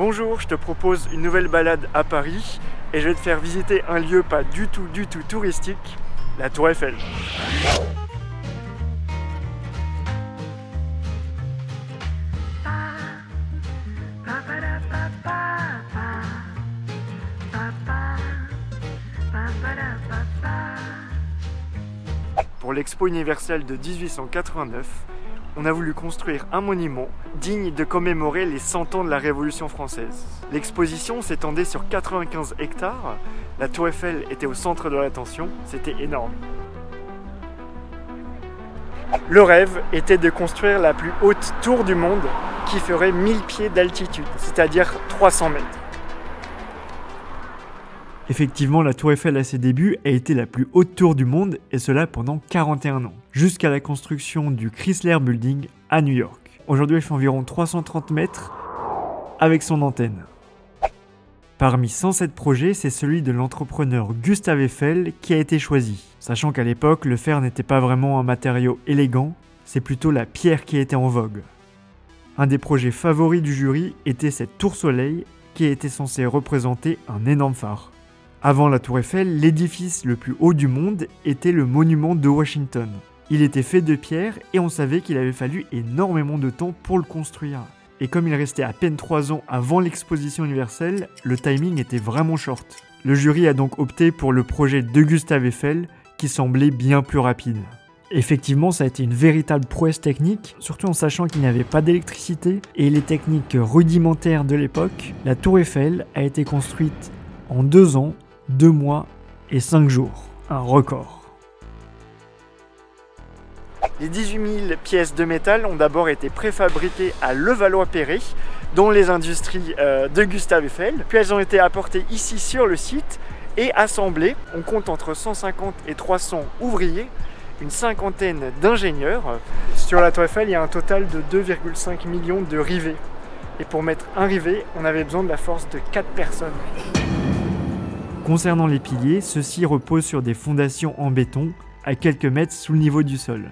Bonjour, je te propose une nouvelle balade à Paris et je vais te faire visiter un lieu pas du tout touristique, la Tour Eiffel. Pour l'Expo universelle de 1889, on a voulu construire un monument digne de commémorer les 100 ans de la Révolution française. L'exposition s'étendait sur 95 hectares, la Tour Eiffel était au centre de l'attention, c'était énorme. Le rêve était de construire la plus haute tour du monde qui ferait 1000 pieds d'altitude, c'est-à-dire 300 mètres. Effectivement, la Tour Eiffel à ses débuts a été la plus haute tour du monde et cela pendant 41 ans, jusqu'à la construction du Chrysler Building à New York. Aujourd'hui, elle fait environ 330 mètres avec son antenne. Parmi 107 projets, c'est celui de l'entrepreneur Gustave Eiffel qui a été choisi. Sachant qu'à l'époque, le fer n'était pas vraiment un matériau élégant, c'est plutôt la pierre qui était en vogue. Un des projets favoris du jury était cette tour soleil qui était censée représenter un énorme phare. Avant la Tour Eiffel, l'édifice le plus haut du monde était le monument de Washington. Il était fait de pierre et on savait qu'il avait fallu énormément de temps pour le construire. Et comme il restait à peine 3 ans avant l'exposition universelle, le timing était vraiment short. Le jury a donc opté pour le projet de Gustave Eiffel qui semblait bien plus rapide. Effectivement, ça a été une véritable prouesse technique, surtout en sachant qu'il n'y avait pas d'électricité et les techniques rudimentaires de l'époque. La Tour Eiffel a été construite en 2 ans, 2 mois et 5 jours. Un record. Les 18 000 pièces de métal ont d'abord été préfabriquées à Levallois-Perret, dont les industries de Gustave Eiffel. Puis elles ont été apportées ici sur le site et assemblées. On compte entre 150 et 300 ouvriers, une cinquantaine d'ingénieurs. Sur la Tour Eiffel, il y a un total de 2,5 millions de rivets. Et pour mettre un rivet, on avait besoin de la force de 4 personnes. Concernant les piliers, ceux-ci reposent sur des fondations en béton à quelques mètres sous le niveau du sol.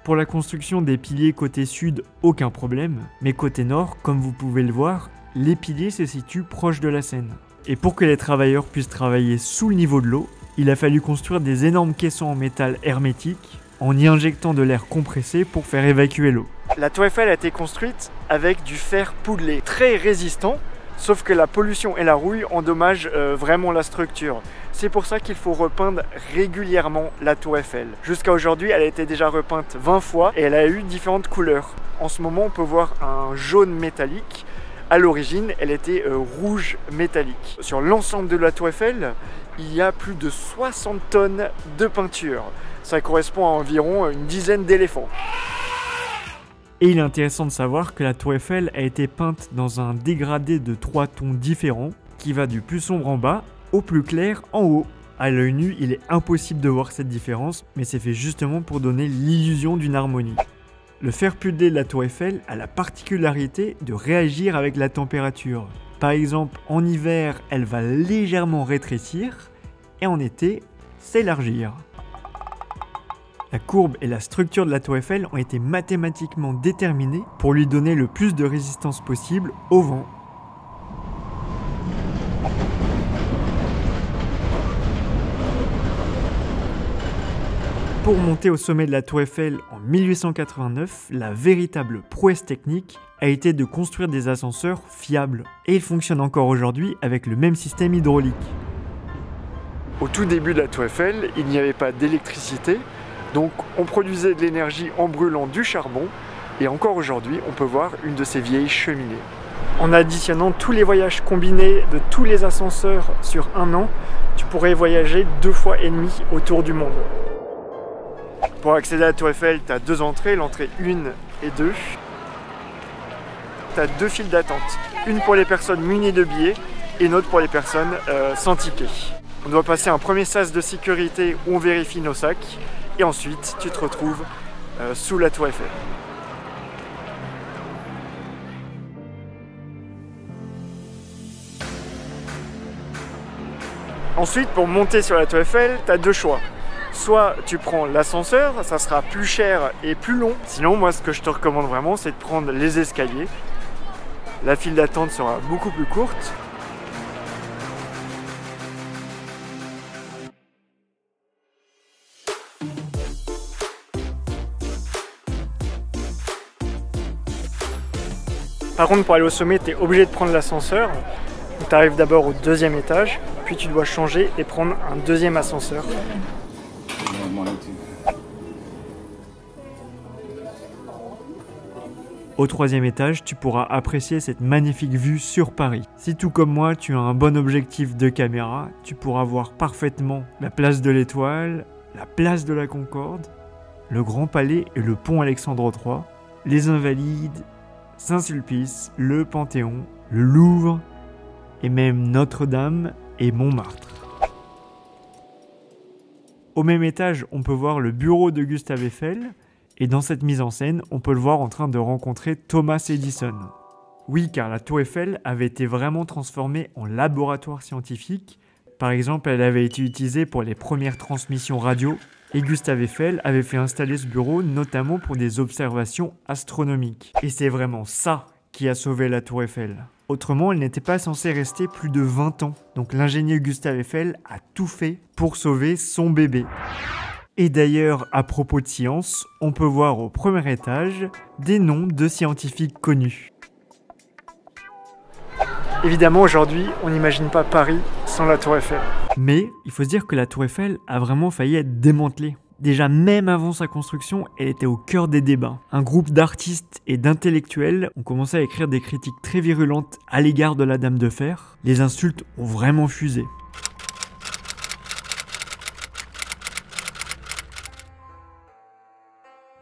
Pour la construction des piliers côté sud, aucun problème, mais côté nord, comme vous pouvez le voir, les piliers se situent proches de la Seine. Et pour que les travailleurs puissent travailler sous le niveau de l'eau, il a fallu construire des énormes caissons en métal hermétique en y injectant de l'air compressé pour faire évacuer l'eau. La Tour Eiffel a été construite avec du fer poudlé, très résistant, sauf que la pollution et la rouille endommagent vraiment la structure. C'est pour ça qu'il faut repeindre régulièrement la Tour Eiffel. Jusqu'à aujourd'hui, elle a été déjà repeinte 20 fois et elle a eu différentes couleurs. En ce moment, on peut voir un jaune métallique. À l'origine, elle était rouge métallique. Sur l'ensemble de la Tour Eiffel, il y a plus de 60 tonnes de peinture. Ça correspond à environ une dizaine d'éléphants. Et il est intéressant de savoir que la Tour Eiffel a été peinte dans un dégradé de 3 tons différents qui va du plus sombre en bas au plus clair en haut. À l'œil nu, il est impossible de voir cette différence, mais c'est fait justement pour donner l'illusion d'une harmonie. Le fer poudlé de la Tour Eiffel a la particularité de réagir avec la température. Par exemple, en hiver, elle va légèrement rétrécir et en été, s'élargir. La courbe et la structure de la Tour Eiffel ont été mathématiquement déterminées pour lui donner le plus de résistance possible au vent. Pour monter au sommet de la Tour Eiffel en 1889, la véritable prouesse technique a été de construire des ascenseurs fiables. Et ils fonctionnent encore aujourd'hui avec le même système hydraulique. Au tout début de la Tour Eiffel, il n'y avait pas d'électricité, donc on produisait de l'énergie en brûlant du charbon. Et encore aujourd'hui, on peut voir une de ces vieilles cheminées. En additionnant tous les voyages combinés de tous les ascenseurs sur un an, tu pourrais voyager 2,5 fois autour du monde. Pour accéder à la Tour Eiffel, tu as 2 entrées, l'entrée 1 et 2. Tu as 2 files d'attente, une pour les personnes munies de billets et une autre pour les personnes sans ticket. On doit passer un premier sas de sécurité où on vérifie nos sacs et ensuite tu te retrouves sous la Tour Eiffel. Ensuite, pour monter sur la Tour Eiffel, tu as 2 choix. Soit tu prends l'ascenseur, ça sera plus cher et plus long. Sinon, moi, ce que je te recommande vraiment, c'est de prendre les escaliers. la file d'attente sera beaucoup plus courte. Par contre, pour aller au sommet, tu es obligé de prendre l'ascenseur. Tu arrives d'abord au deuxième étage, puis tu dois changer et prendre un deuxième ascenseur. Au troisième étage, tu pourras apprécier cette magnifique vue sur Paris. Si tout comme moi, tu as un bon objectif de caméra, tu pourras voir parfaitement la place de l'Étoile, la place de la Concorde, le Grand Palais et le pont Alexandre III, les Invalides, Saint-Sulpice, le Panthéon, le Louvre et même Notre-Dame et Montmartre. Au même étage, on peut voir le bureau de Gustave Eiffel et dans cette mise en scène, on peut le voir en train de rencontrer Thomas Edison. Oui, car la tour Eiffel avait été vraiment transformée en laboratoire scientifique. Par exemple, elle avait été utilisée pour les premières transmissions radio et Gustave Eiffel avait fait installer ce bureau notamment pour des observations astronomiques. Et c'est vraiment ça qui a sauvé la tour Eiffel. Autrement, elle n'était pas censée rester plus de 20 ans. Donc l'ingénieur Gustave Eiffel a tout fait pour sauver son bébé. Et d'ailleurs, à propos de science, on peut voir au premier étage des noms de scientifiques connus. Évidemment, aujourd'hui, on n'imagine pas Paris sans la tour Eiffel. Mais il faut se dire que la tour Eiffel a vraiment failli être démantelée. Déjà, même avant sa construction, elle était au cœur des débats. Un groupe d'artistes et d'intellectuels ont commencé à écrire des critiques très virulentes à l'égard de la Dame de Fer. Les insultes ont vraiment fusé.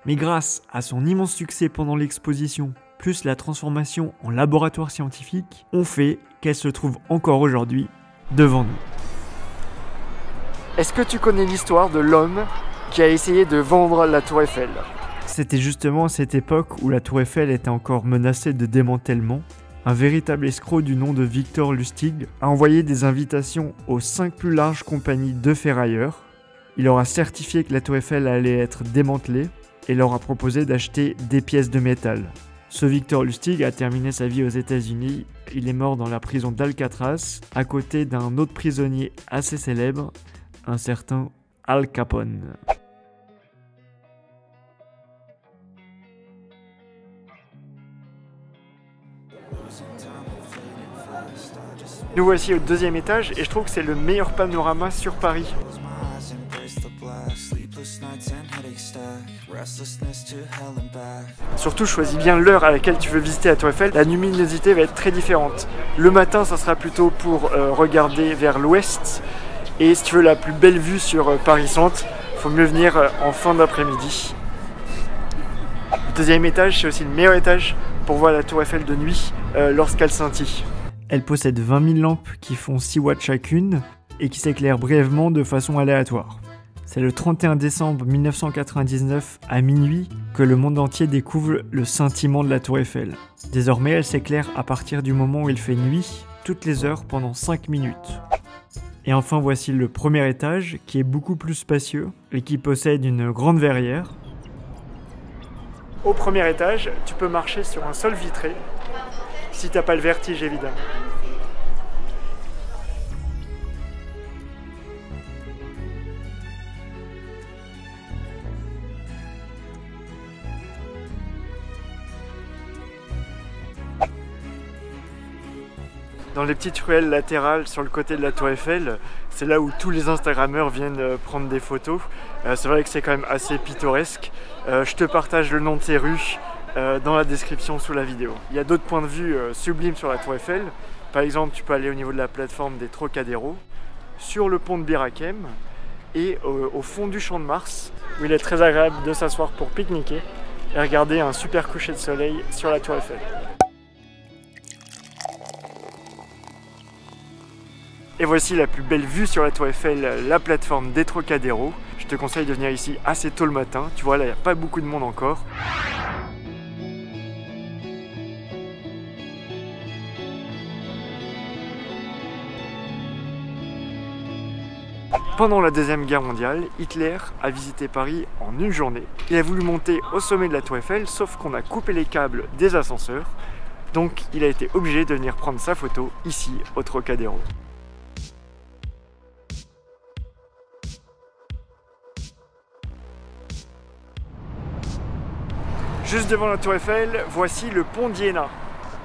Mais grâce à son immense succès pendant l'exposition, plus la transformation en laboratoire scientifique, ont fait qu'elle se trouve encore aujourd'hui devant nous. Est-ce que tu connais l'histoire de l'homme qui a essayé de vendre la tour Eiffel? C'était justement à cette époque où la tour Eiffel était encore menacée de démantèlement. Un véritable escroc du nom de Victor Lustig a envoyé des invitations aux 5 plus larges compagnies de ferrailleurs. Il leur a certifié que la tour Eiffel allait être démantelée et leur a proposé d'acheter des pièces de métal. Ce Victor Lustig a terminé sa vie aux États-Unis. Il est mort dans la prison d'Alcatraz, à côté d'un autre prisonnier assez célèbre, un certain Al Capone. Nous voici au deuxième étage et je trouve que c'est le meilleur panorama sur Paris. Surtout, choisis bien l'heure à laquelle tu veux visiter la tour Eiffel. La luminosité va être très différente. Le matin, ça sera plutôt pour regarder vers l'ouest. Et si tu veux la plus belle vue sur Paris Centre, il faut mieux venir en fin d'après-midi. Le deuxième étage, c'est aussi le meilleur étage pour voir la tour Eiffel de nuit lorsqu'elle scintille. Elle possède 20 000 lampes qui font 6 watts chacune et qui s'éclairent brièvement de façon aléatoire. C'est le 31 décembre 1999 à minuit que le monde entier découvre le scintillement de la tour Eiffel. Désormais, elle s'éclaire à partir du moment où il fait nuit, toutes les heures pendant 5 minutes. Et enfin, voici le premier étage qui est beaucoup plus spacieux et qui possède une grande verrière. Au premier étage, tu peux marcher sur un sol vitré, si t'as pas le vertige évidemment. Dans les petites ruelles latérales sur le côté de la tour Eiffel, c'est là où tous les Instagrammeurs viennent prendre des photos. C'est vrai que c'est quand même assez pittoresque. Je te partage le nom de ces rues dans la description sous la vidéo. Il y a d'autres points de vue sublimes sur la tour Eiffel. Par exemple, tu peux aller au niveau de la plateforme des Trocadéro, sur le pont de Bir Hakeim et au fond du Champ de Mars, où il est très agréable de s'asseoir pour pique-niquer et regarder un super coucher de soleil sur la tour Eiffel. Et voici la plus belle vue sur la tour Eiffel, la plateforme des Trocadéro. Je te conseille de venir ici assez tôt le matin. Tu vois, là, il n'y a pas beaucoup de monde encore. Pendant la Deuxième Guerre mondiale, Hitler a visité Paris en une journée. Il a voulu monter au sommet de la tour Eiffel, sauf qu'on a coupé les câbles des ascenseurs. Donc il a été obligé de venir prendre sa photo ici au Trocadéro. Juste devant la Tour Eiffel, voici le pont d'Iéna.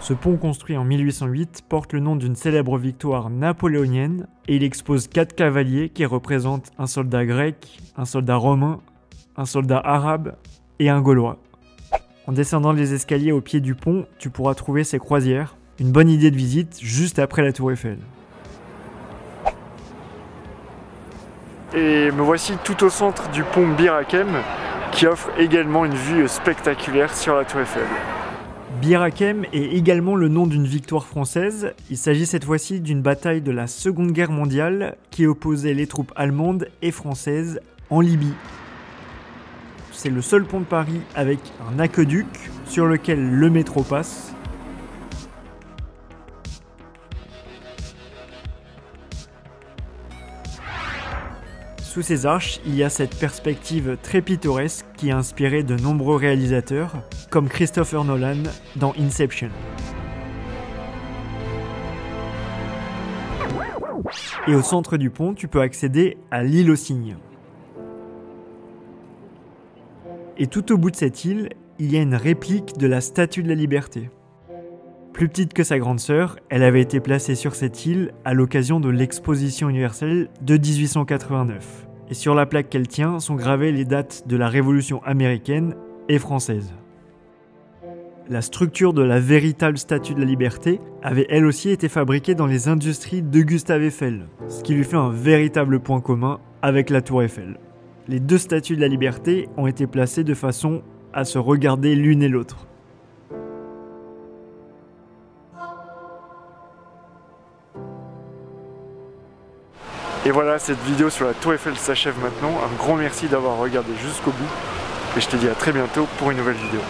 Ce pont construit en 1808 porte le nom d'une célèbre victoire napoléonienne et il expose 4 cavaliers qui représentent un soldat grec, un soldat romain, un soldat arabe et un gaulois. En descendant les escaliers au pied du pont, tu pourras trouver ces croisières, une bonne idée de visite juste après la Tour Eiffel. Et me voici tout au centre du pont Bir Hakeim qui offre également une vue spectaculaire sur la Tour Eiffel. Bir Hakeim est également le nom d'une victoire française. Il s'agit cette fois-ci d'une bataille de la Seconde Guerre mondiale qui opposait les troupes allemandes et françaises en Libye. C'est le seul pont de Paris avec un aqueduc sur lequel le métro passe. Sous ces arches, il y a cette perspective très pittoresque qui a inspiré de nombreux réalisateurs, comme Christopher Nolan dans Inception. Et au centre du pont, tu peux accéder à l'île aux cygnes. Et tout au bout de cette île, il y a une réplique de la Statue de la Liberté. Plus petite que sa grande sœur, elle avait été placée sur cette île à l'occasion de l'Exposition universelle de 1889. Et sur la plaque qu'elle tient sont gravées les dates de la Révolution américaine et française. La structure de la véritable Statue de la Liberté avait elle aussi été fabriquée dans les industries de Gustave Eiffel, ce qui lui fait un véritable point commun avec la Tour Eiffel. Les deux statues de la Liberté ont été placées de façon à se regarder l'une et l'autre. Et voilà, cette vidéo sur la Tour Eiffel s'achève maintenant. Un grand merci d'avoir regardé jusqu'au bout. Et je te dis à très bientôt pour une nouvelle vidéo.